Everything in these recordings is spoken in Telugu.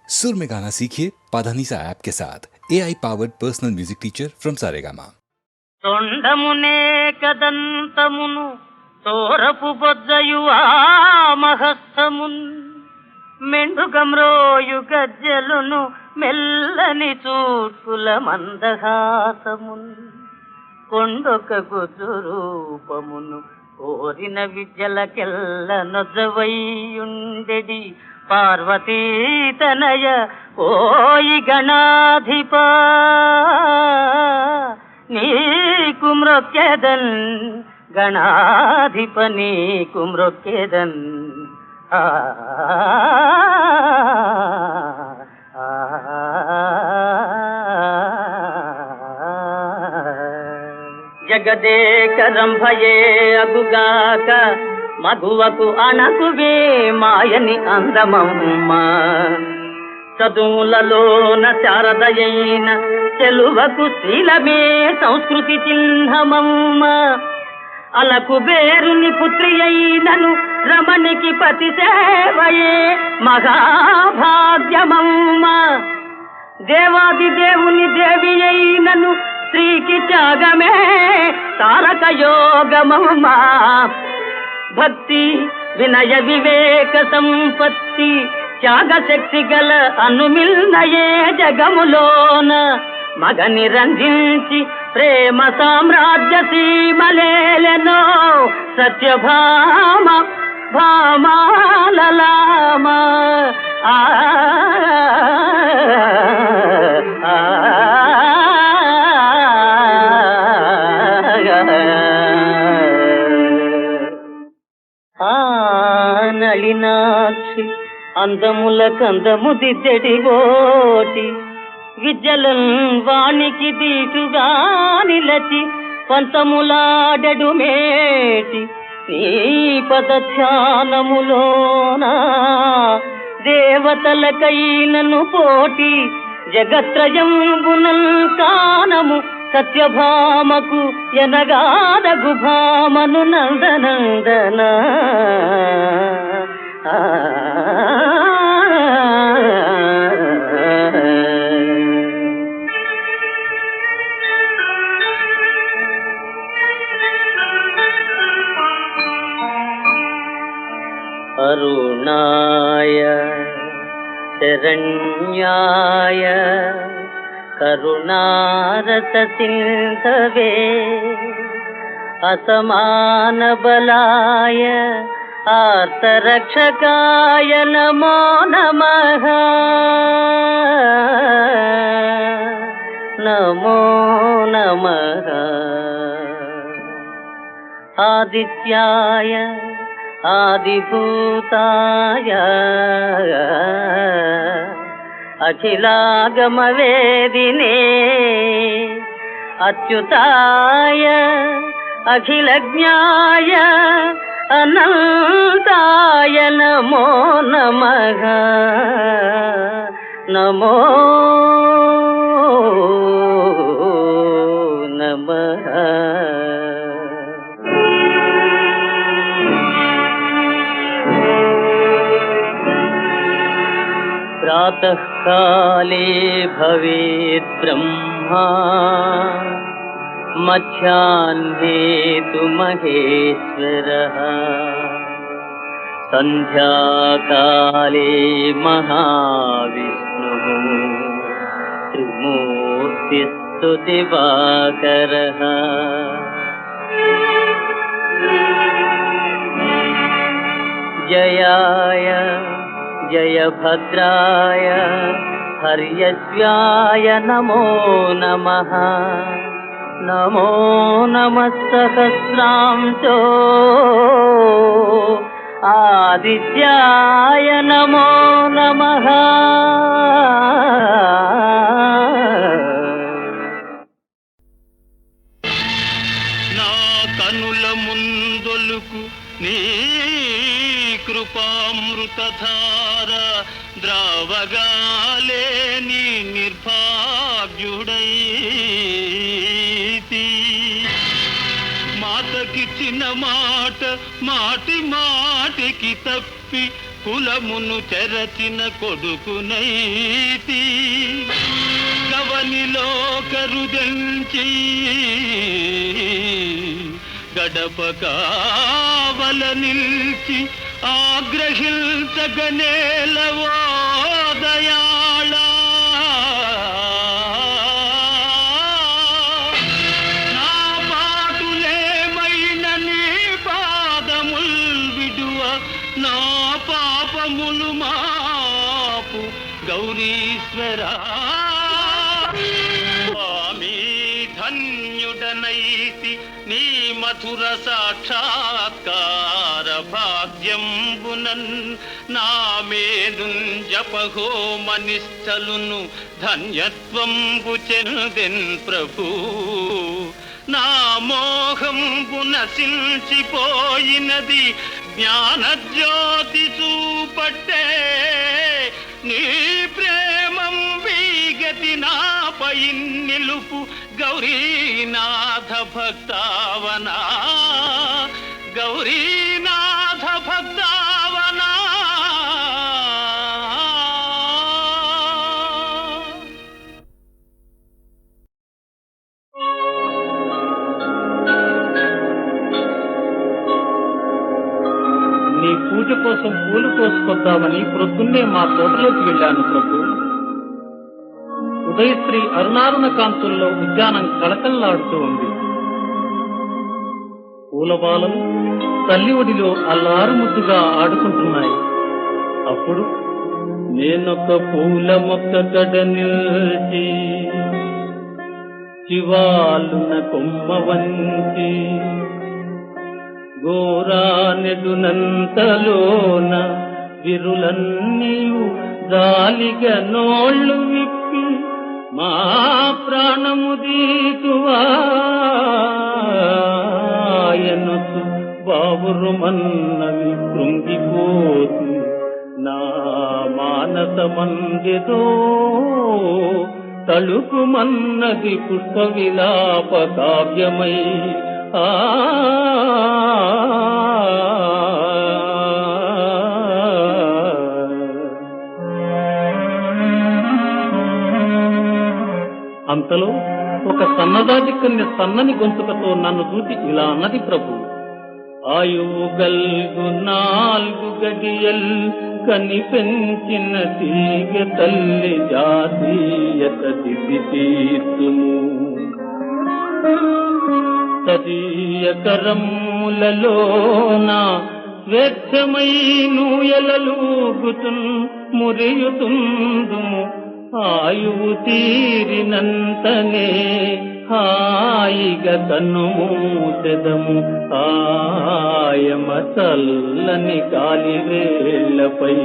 सुर में गाना सीखिए पाधानीसा ऐप के साथ AI powered personal music teacher from Saregama. తొండమునే కదంతమును తోరపు బొజ్జయు ఆ మహస్తమున్ మెండుగమ్రోయు గజ్జలును మెల్లని చూట్కుల మందహాసమున్ కొండొక గుజు రూపమును కోరిన విద్యలకెల్ల నొజ్జవైయుండెడి పార్వతీ తనయ ఓయి గణాధిపా నీకు మ్రొక్కెదన్ గణాధిప నీకు మ్రొక్కెదన్ జగదేకరంభయే అగుగాక మగువకు అణకువే మాయని అందమమ్మ చదువులలోన శారదయైన చెలువకు శీలమే సంస్కృతి చిహ్నమమ్మ అలకు బేరుని పుత్రి అయినను రమణికి పతి సేవయే మహాభాగ్యమమ్మ దేవాది దేవుని దేవి అయినను స్త్రీకి త్యాగమే తారక యోగమమ్మ భక్తి వినయ వివేక సంపత్తి త్యాగశక్తి గల అనుమిల్నయే జగములోన మగని రంజించి ప్రేమ సామ్రాజ్య సీమలేలెనో సత్యభామ భామాలలామ నళినాక్షి అందముల కందము దిద్దెడిగోటి విద్యలన్ వానికి దీటుగా నిలచి పంతములాడెడు మేటి నీ పద ధ్యానములోనా దేవతలకైనను పోటీ జగత్రయంబునల్ కానము సత్యభామకు ఎనగాదగు భామను నందనందన అరుణాయ శరణ్యాయ కరుణారస సింధవే అసమాన బలాయ ఆర్తరక్షకాయ నమో నమః నమో నమః ఆదిత్యాయ ఆదిభూతాయ అఖిలాగమవేదినే అచ్యుతాయ అఖిలజ్ఞాయ అనంతాయ నమో నమః నమో నమః ప్రాతః కాలే భవేత్ బ్రహ్మా మధ్యాహ్నే తు మహేశ్వరః సంధ్యాకాలే మహావిష్ణుః త్రిమూర్తిస్తు దివాకరః జయాయ జయభద్రాయ హర్యశ్వాయ నమో నమః నమో నమః సహస్రాంశో ఆదిత్యాయ నమో నమః నా కనుల ముందొలుకు నీ కృపామృతధార ద్రావగాలేని నిర్భాగ్యుడైతి మాతకిచ్చిన మాట మాటి మాటికి తప్పి కులమును చెరచిన కొడుకునైతి గవనిలో కరుదెంచి గడప కావల నిల్చి ఆగ్రహించగనేలవో దయాళ నా పాటులేమైన నీ పాదముల్ విడువ నా పాపములు మాపు గౌరీశ్వరా స్వామి ధన్యుడనైతి నీ మధుర సాక్షాత్కార భాగ్యంబునన్ నా మేను జపహోమ నిష్టలును ధన్యత్వంబు చెందెన్ ప్రభు నా మోహంబు నశించిపోయినది జ్ఞానజ్యోతి చూపట్టే నీ ప్రేమం వీగతి నాపై నిలుపు గౌరీనాథ భక్తావనా గౌరీనాథ భక్తావనా నీ పూజ కోసం పూలు కోసుకొద్దామని ప్రొద్దున్నే మా తోటలోకి వెళ్ళాను ప్రభు. ఉదయశ్రీ అరుణారుణ కాంతుల్లో ఉద్యానం కళకళలాడుతూ ఉంది. పూలబాలలు తల్లి ఒడిలో అల్లారు ముద్దుగా ఆడుకుంటున్నాయి. అప్పుడు నేనొక పూల మొక్క కడ నిల్చి చివాలున కొమ్మ వంచి గోరానెడునంతలోన విరులన్నీయు జాలిగా నోళ్ళు విప్పి మా ప్రాణము దీటువాయనసు బావురుమన్నవి కృంగిపోతు నా మానసమందిదో తళుకుమన్నది పుష్ప విలాప కావ్యమై అంతలో ఒక సన్నదాటి కన్య సన్నని గొంతుకతో నన్ను చూసి ఇలా అన్నది ప్రభు. ఆయువు గల్గు 4 గడియల్ కని పెంచిన తీగ తల్లి జాతీయత దిది తీర్చుము తదీయ కరములలోన స్వేచ్ఛమై నూయలలూగుతున్ మురియుతుందుము ఆయువు తీరినంతనే హాయిగా కన్నుమూసెదము ఆయమ చల్లని కాలివేళ్లపై.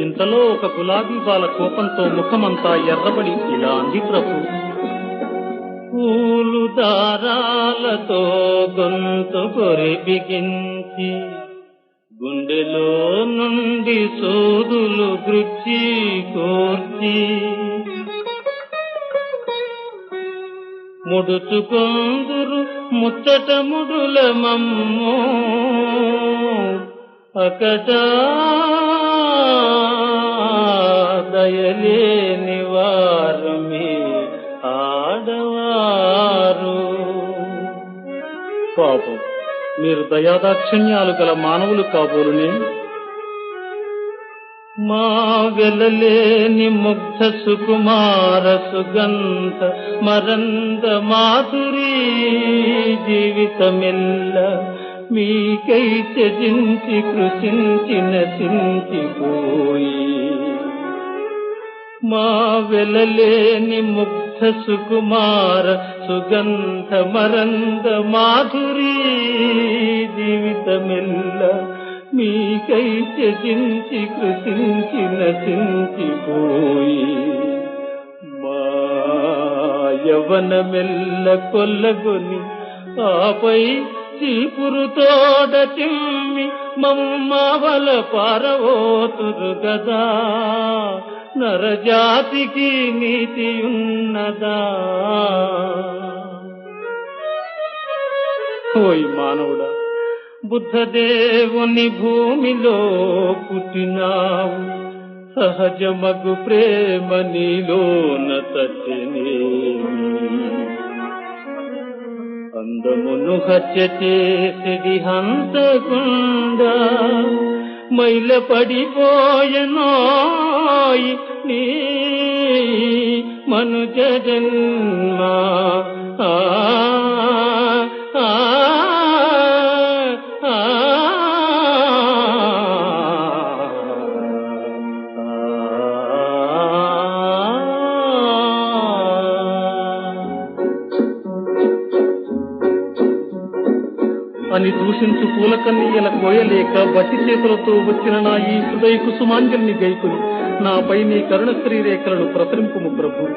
ఇంతలో ఒక గులాబీ బాల కోపంతో ముఖమంతా ఎర్రబడి ఇలా అంది ప్రభు. పూలు దారాలతో గొంతు కొరి బిగించి గుండెలో నుండి సోదులు గుచ్చి కోర్చి ముడుచుకొందురు ముచ్చట ముడుల మమ్మో అకట దయలేని వారు మీ ఆడవారు. పాపం, మీరు దయాదాక్షిణ్యాలు గల మానవులు కాబోలునే. మా వెలలేని ముగ్ధ సుకుమార సుగంధ మరంద మాధురీ జీవితమెల్ల మీకై త్యజించి కృషించి నశించిపోయి. మా వెలలేని ముగ్ధ సుకుమార సుగంధ మరంద మాధురీ జీవితమెల్ల మీకై త్యజించి కృషించి నశించిపోయి. మా యవనమెల్ల కొల్లగొని ఆపై చీపురు తోడ చిమ్మి మమ్మవల పారవోతురు గదా నరజాతికి నీతి ఉన్నదా? ఓయ్ మానవుడా, బుద్ధదేవుని భూమిలో పుట్టినావు, సహజమగు ప్రేమ నీలోన తచ్చనేమి. అందమును హత్య చేసిడి హంతకుండా మైల పడిపోయనోయి నీ మనుజ జన్మ. అని దూషించు పూలకన్నీయల కోయలేక బట్టి చేతులతో వచ్చిన నా ఈ హృదయ కుసుమాంజలిని గైకుని నాపై నీ కరుణ శ్రీరేఖలను ప్రసరింపుము ప్రభు.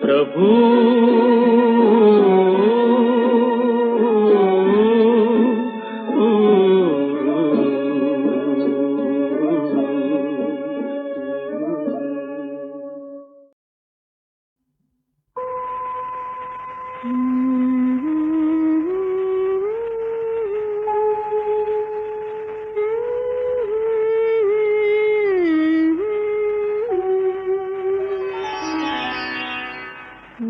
ప్రభూ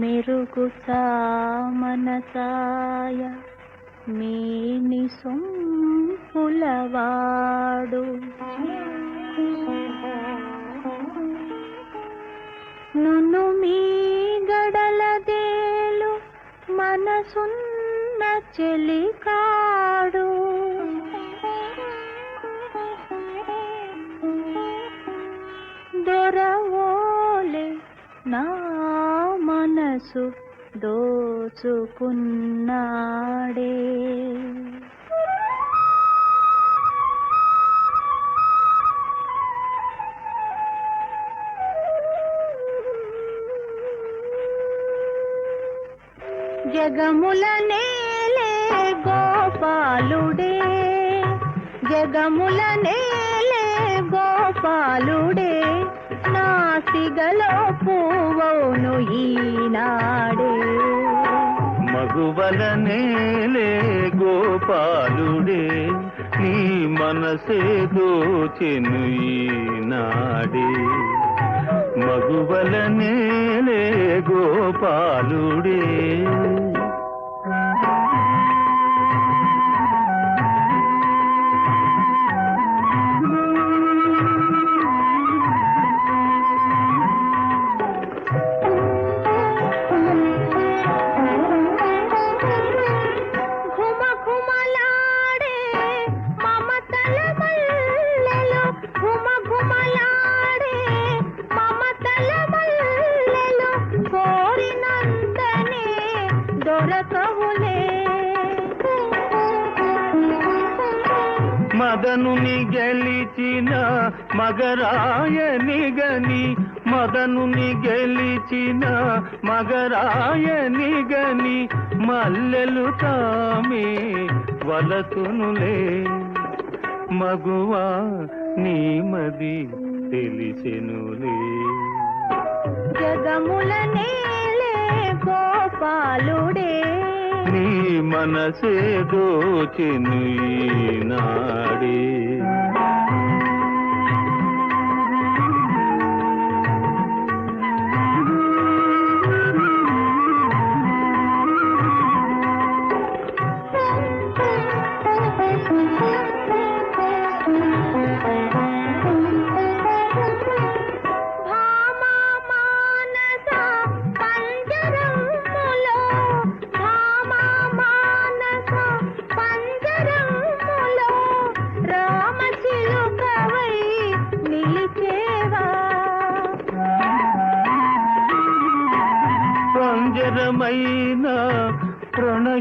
మెరుగు సామనసాయ మేని సొంపులవాడు నన్ను మీ గడలదేలు మనసున్న చెలికాడు దొరవోలే నా మనసు దోచుకున్నాడే. జగముల నేలే గోపాలుడే, జగముల నేలే గోపాలుడే, నాసిగలో పూవోను ఈనాడే. మగువల నేలే గోపాలుడే, నీ మనసే దోచెను ఈనాడే. మగువల నేలే గోపాలుడే. మదనుని గెలిచిన మగరాయని గని, మదనుని గెలిచిన మగరాయని గని, మల్లెలు తామే వలతునులే. మగువా నీ మది తెలిసెనులే. జగముల నేలే గోపాలుడే, నీ మనసే దోచెను ఈనాడే. పంజరమైన ప్రణయదాసునికి,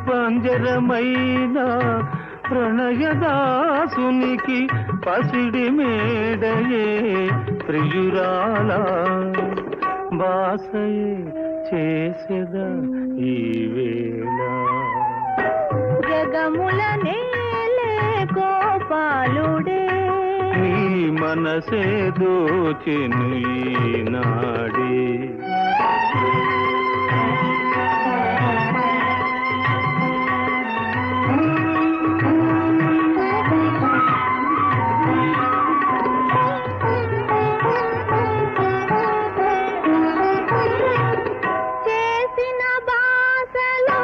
పంజరమైన ప్రణయదాసునికి, పసిడి మేడయే ప్రియురాల బాసయే చేసెదా ఈ వేళ జగముల నేలే గోపాలుడే నీ మనసే దోచెను ఈనాడే చేసిన బాసలో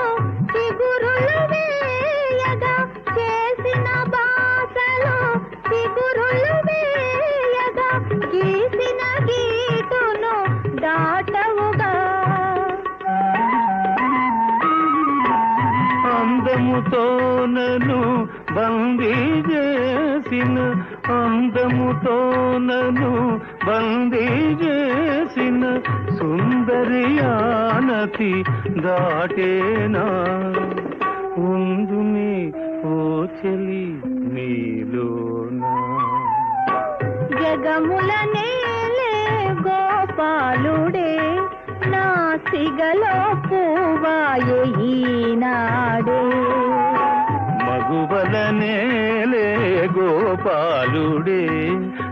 చిగురులు వేయగా చేసిన బాసలో చిగురులు వేయగా గీసిన గీటును దాటవుగా అందముతో నన్ను బందీ చేసిన అందముతో నన్ను బందీ చేసిన సుందరియానతి దాటేనా ఉందునే ఓ చెలి నీలోనా జగముల నేలే గోపాలుడే నా సిగలో పూవాయే ఈనాడే మగువలనేలే గోపాలుడే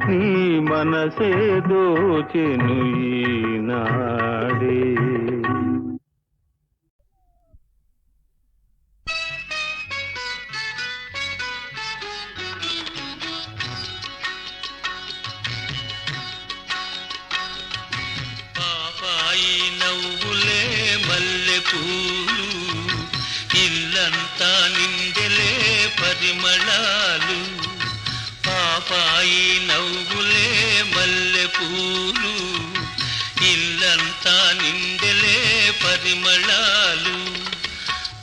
నీ మనసే దోచెను ఈనాడే పాపాయి నవ్వులే మల్లె పూలు ఇల్లంతా నిండెలే పరిమళాలు పాపాయి నవ్వులే మల్లె పూలు ఇల్లంతా నిండెలే పరిమళాలు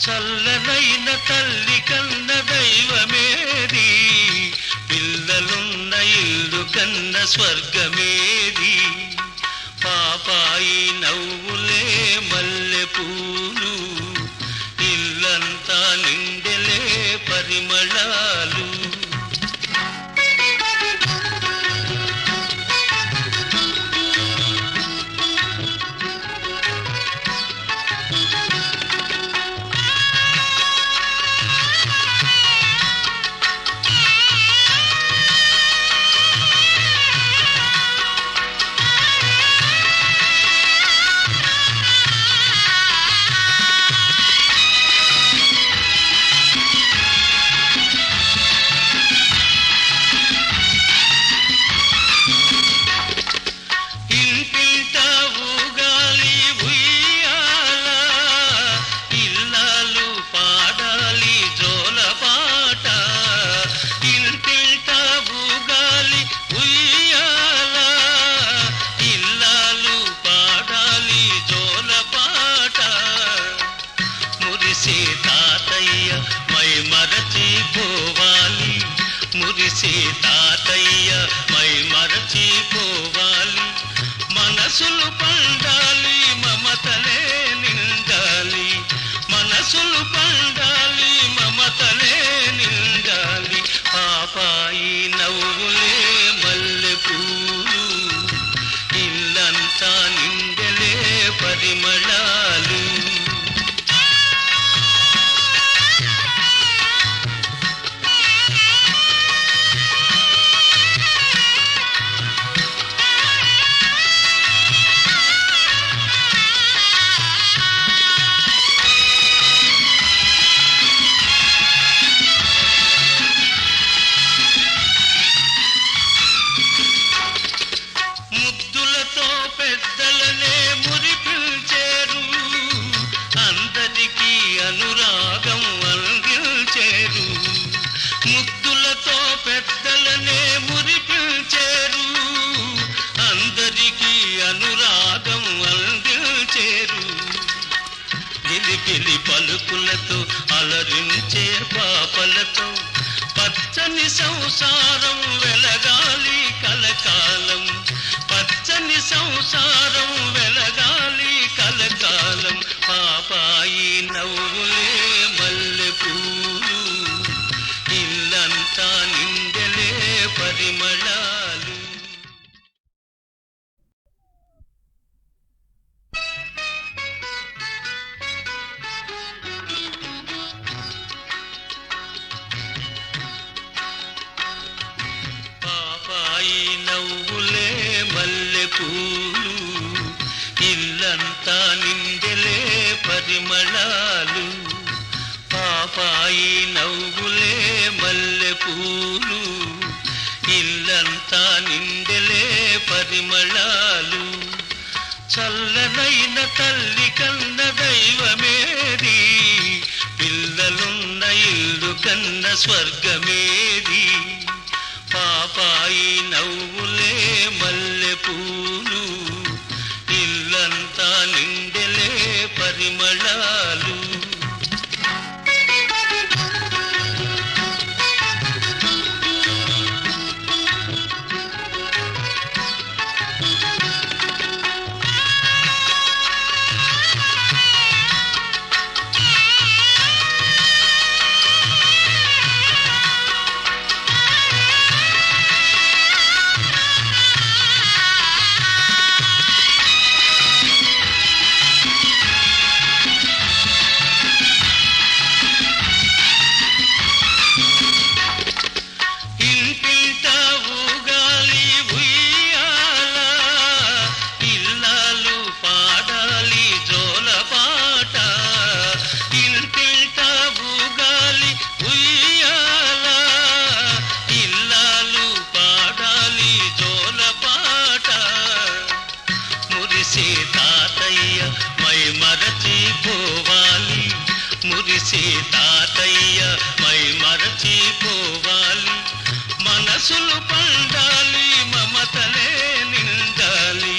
చల్లనైన తల్లి కన్న దైవమేది పిల్లలున్న ఇల్లు కన్న స్వర్గమేది పాపాయి నవ్వులే మల్లె పూలు ఇల్లంతా నిండెలే పరిమళాలు ఇంటింట ఊగాలి ఉయ్యాల ఇల్లాలు పాడాలి జోలపాట ఇంటింట ఊగాలి ఉయ్యాల ఇల్లాలు పాడాలి జోలపాట మురిసే తాతయ్య మై మరచిపోవాలి మురిసే తాతయ్య మై మరచిపోవాలి మనసులు పండాలి మమతలే నిండాలి మనసులు పండాలి మమతలే నిండాలి పాపాయి నవ్వులే మల్లె పూలు ఇల్లంతా నిండెలే పరిమళాలు ముద్దులతో పెద్దలనే మురిపించేరు అందరికీ అనురాగం అందించేరు ముద్దులతో పెద్దలనే మురిపించేరు అందరికీ అనురాగం అందించేరు గిలిగిలి పలుకులతో అలరించే పాపలతో పచ్చని సంసారం వెలగాలి కలకాలం పచ్చని సంసారం వెలగాలి కలకాలం పాపాయి నవ్వులే మల్లె పూలు ఇల్లంతా నిండెలే పరిమళాలు పాపాయి నవ్వులే మల్లె పూలు ఇల్లంతా నిండెలే పరిమళాలు పాపాయి నవ్వులే మల్లె పూలు ఇల్లంతా నిండెలే పరిమళాలు చల్లనైన తల్లి కన్న దైవమేది పిల్లలున్న ఇల్లు కన్న స్వర్గమేది పాపాయి నవ్వులే మల్లె పూలు ఇల్లంతా నిండెలే పరిమళాలు తాతయ్య మై మరచిపోవాలి మురిసే తాతయ్య మై మరచిపోవాలి మనసులు పండాలి మమతలే నిండాలి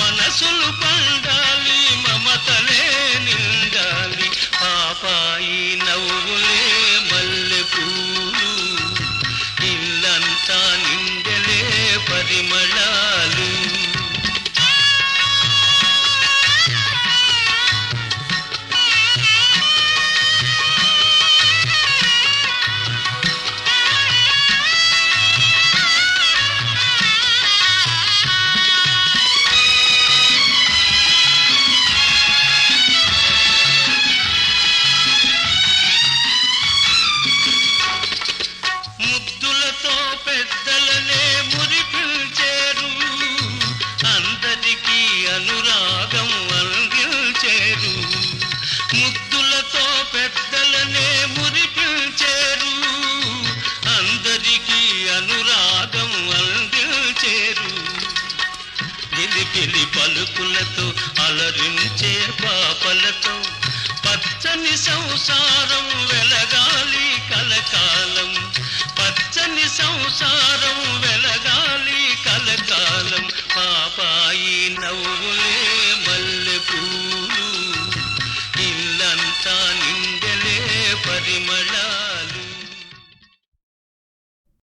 మనసులు పండాలి మమతలే నిండాలి పాపాయి నవ్వులే మల్లె పూలు ఇల్లంతా నిండెలే పరిమళాలు ముద్దులతో పెద్దలనే మురిపించేరు అందరికీ అనురాగం అందించేరు ముద్దులతో పెద్దలనే మురిపించేరు అందరికీ అనురాగం అందించేరు గిలిగిలి పలుకులతో అలరించే పాపలతో పచ్చని సంసారం వెలగాలి కలకాలం పచ్చని సంసారం వెలగాలి కలకాలం పాపాయి నవ్వులే మల్లె పూలు ఇల్లంతా నిండెలే పరిమళ